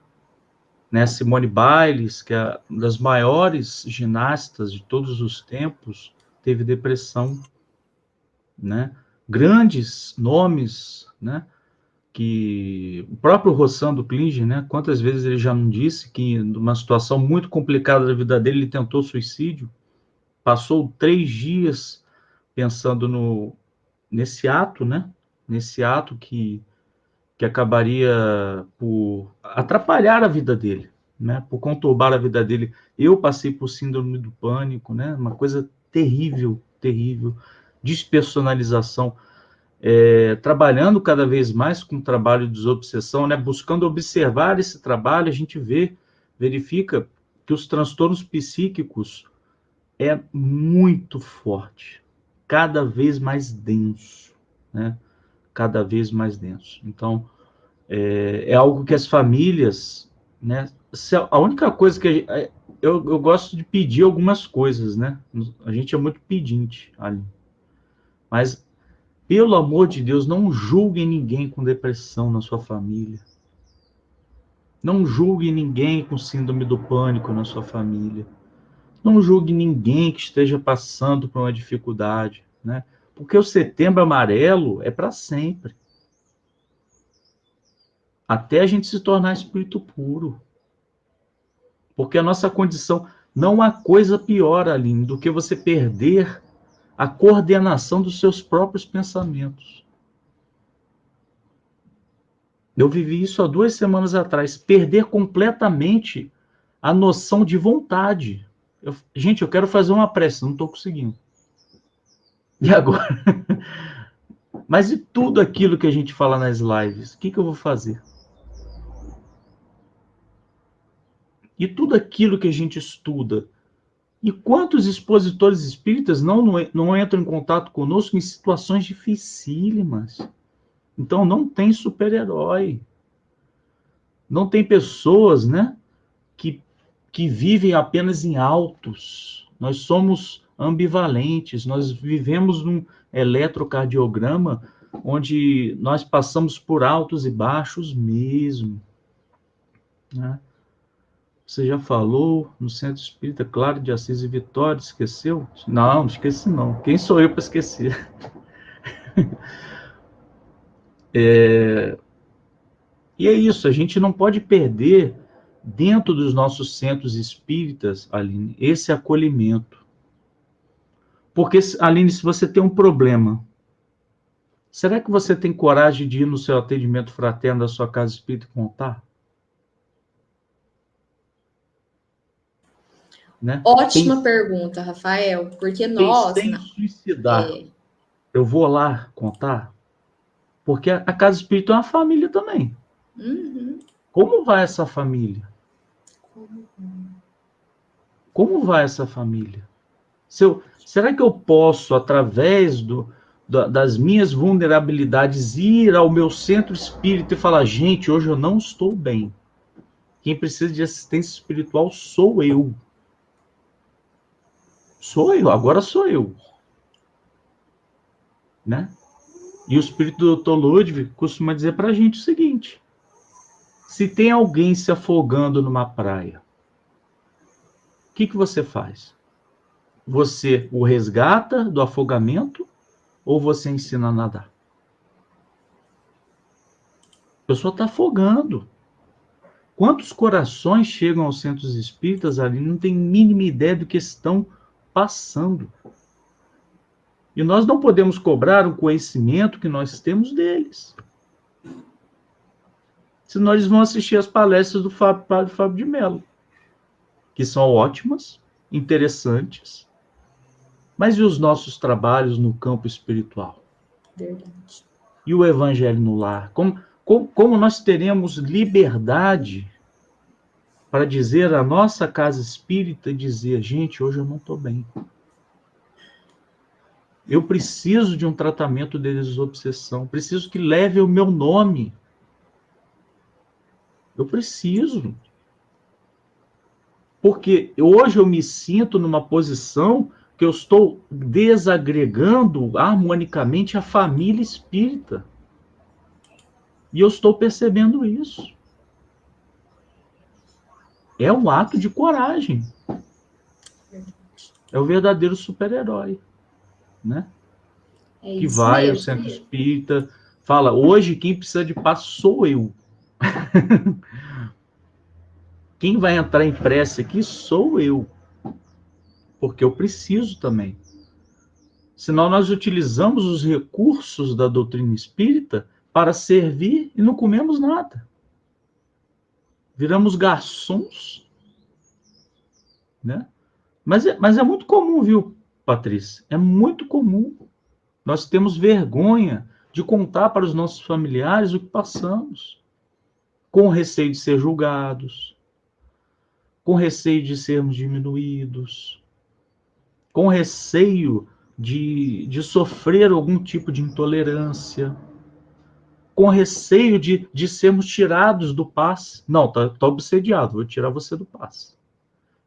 né? Simone Biles, que é uma das maiores ginastas de todos os tempos, teve depressão, né? Grandes nomes, né? Que o próprio Rossandro Klinge, né? Quantas vezes ele já não disse que numa situação muito complicada da vida dele, ele tentou suicídio, passou 3 dias pensando nesse ato, né? Nesse ato que acabaria por atrapalhar a vida dele, né? Por conturbar a vida dele. Eu passei por síndrome do pânico, né? Uma coisa terrível, terrível. Despersonalização. Trabalhando cada vez mais com o trabalho de desobsessão, né? Buscando observar esse trabalho, a gente verifica que os transtornos psíquicos é muito forte, cada vez mais denso, né? Cada vez mais denso. Então, é algo que as famílias, né? A única coisa que eu gosto de pedir algumas coisas, né? A gente é muito pedinte ali, mas pelo amor de Deus, não julguem ninguém com depressão na sua família. Não julgue ninguém com síndrome do pânico na sua família. Não julgue ninguém que esteja passando por uma dificuldade, né? Porque o Setembro Amarelo é para sempre. Até a gente se tornar espírito puro. Porque a nossa condição, não há coisa pior, Aline, do que você perder a coordenação dos seus próprios pensamentos. Eu vivi isso há 2 semanas atrás. Perder completamente a noção de vontade. Gente, eu quero fazer uma prece, não estou conseguindo. E agora? Mas e tudo aquilo que a gente fala nas lives? O que eu vou fazer? E tudo aquilo que a gente estuda? E quantos expositores espíritas não entram em contato conosco em situações dificílimas? Então, não tem super-herói. Não tem pessoas, né, que vivem apenas em altos. Nós somos ambivalentes, nós vivemos num eletrocardiograma onde nós passamos por altos e baixos mesmo, né? Você já falou no Centro Espírita Claro de Assis e Vitória, esqueceu? Não esqueci não. Quem sou eu para esquecer? E é isso, a gente não pode perder dentro dos nossos centros espíritas, Aline, esse acolhimento. Porque, Aline, se você tem um problema, será que você tem coragem de ir no seu atendimento fraterno da sua casa espírita e contar? Né? Ótima pergunta, Rafael, porque nós... Pensei em suicidar. Eu vou lá contar? Porque a casa espírita é uma família também. Uhum. Como vai essa família? Como vai essa família? Será que eu posso, através das minhas vulnerabilidades, ir ao meu centro espírita e falar, gente, hoje eu não estou bem. Quem precisa de assistência espiritual sou eu. Sou eu, agora sou eu. Né? E o espírito do Dr. Ludwig costuma dizer para a gente o seguinte: se tem alguém se afogando numa praia, o que você faz? Você o resgata do afogamento ou você ensina a nadar? A pessoa está afogando. Quantos corações chegam aos centros espíritas ali, não tem mínima ideia do que estão passando. E nós não podemos cobrar o conhecimento que nós temos deles. Senão eles vão assistir as palestras do Padre Fábio de Mello, que são ótimas, interessantes, mas e os nossos trabalhos no campo espiritual? Verdade. E o Evangelho no lar? Como nós teremos liberdade para dizer à nossa casa espírita, dizer, gente, hoje eu não estou bem. Eu preciso de um tratamento de desobsessão, preciso que leve o meu nome. Eu preciso. Porque hoje eu me sinto numa posição que eu estou desagregando harmonicamente a família espírita. E eu estou percebendo isso. é um ato de coragem. É o verdadeiro super-herói, né? É Que isso vai ao mesmo. centro espírita, fala, hoje quem precisa de paz sou eu. Quem vai entrar em prece aqui sou eu. Porque eu preciso também. Senão nós utilizamos os recursos da doutrina espírita para servir e não comemos nada. Viramos garçons, né? Mas é muito comum, viu, Patrícia? É muito comum. Nós temos vergonha de contar para os nossos familiares o que passamos, com receio de ser julgados, com receio de sermos diminuídos, com receio de sofrer algum tipo de intolerância, com receio de sermos tirados do paz. Não, tá obsediado, vou tirar você do paz.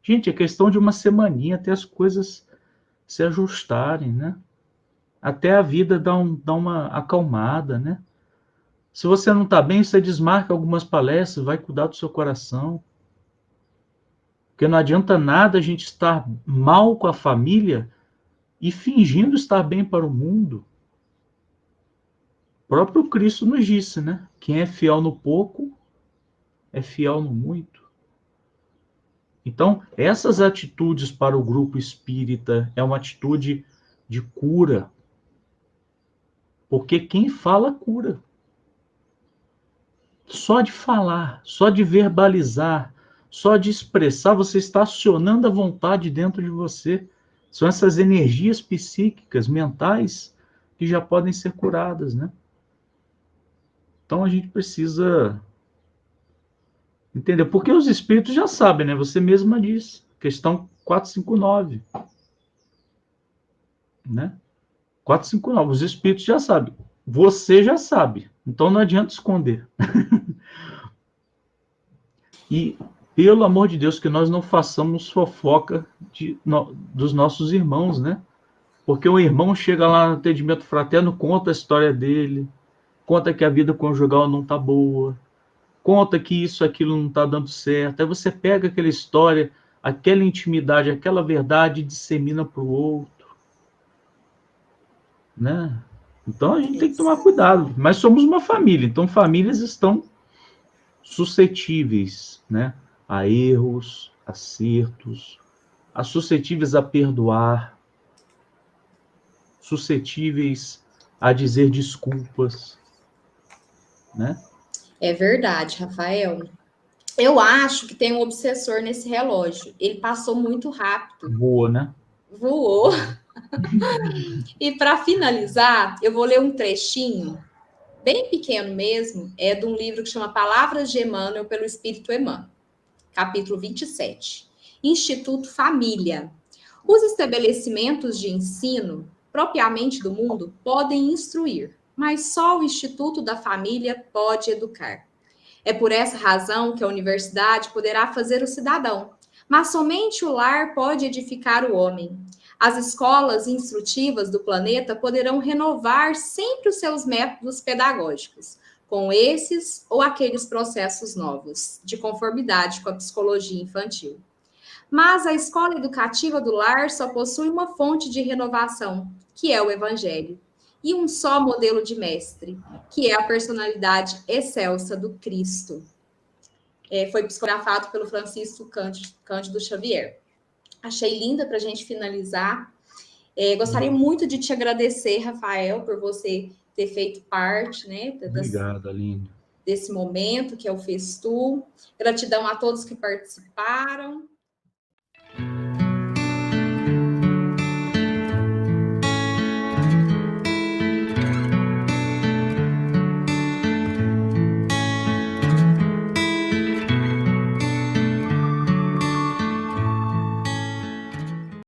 Gente, é questão de uma semaninha até as coisas se ajustarem, né? Até a vida dá uma acalmada, né? Se você não está bem, você desmarca algumas palestras, vai cuidar do seu coração. Porque não adianta nada a gente estar mal com a família e fingindo estar bem para o mundo. O próprio Cristo nos disse, né? Quem é fiel no pouco, é fiel no muito. Então, essas atitudes para o grupo espírita é uma atitude de cura. Porque quem fala, cura. Só de falar, só de verbalizar, só de expressar, você está acionando a vontade dentro de você. São essas energias psíquicas, mentais, que já podem ser curadas, né? Então a gente precisa entender. Porque os espíritos já sabem, né? Você mesma disse. Questão 459. Né? 459. Os espíritos já sabem. Você já sabe. Então não adianta esconder. E, pelo amor de Deus, que nós não façamos fofoca dos nossos irmãos, né? Porque o irmão chega lá no atendimento fraterno, conta a história dele, conta que a vida conjugal não tá boa, conta que isso, aquilo não tá dando certo. Aí você pega aquela história, aquela intimidade, aquela verdade e dissemina para o outro, né? Então a gente tem que tomar cuidado. Mas somos uma família, então famílias estão suscetíveis, né, a erros, acertos, a suscetíveis a perdoar, suscetíveis a dizer desculpas, né? É verdade, Rafael. Eu acho que tem um obsessor nesse relógio. Ele passou muito rápido. Boa, né? Voou. E para finalizar, eu vou ler um trechinho, bem pequeno mesmo, é de um livro que chama Palavras de Emmanuel pelo Espírito Emmanuel, capítulo 27. Instituto Família. Os estabelecimentos de ensino, propriamente do mundo, podem instruir, mas só o Instituto da Família pode educar. É por essa razão que a universidade poderá fazer o cidadão, mas somente o lar pode edificar o homem. As escolas instrutivas do planeta poderão renovar sempre os seus métodos pedagógicos, com esses ou aqueles processos novos, de conformidade com a psicologia infantil. Mas a escola educativa do lar só possui uma fonte de renovação, que é o Evangelho, e um só modelo de mestre, que é a personalidade excelsa do Cristo. Foi psicografado pelo Francisco Cândido Xavier. Achei linda para a gente finalizar. Gostaria muito de te agradecer, Rafael, por você ter feito parte, né, Obrigado, Aline. desse momento que é o Festu. Gratidão a todos que participaram.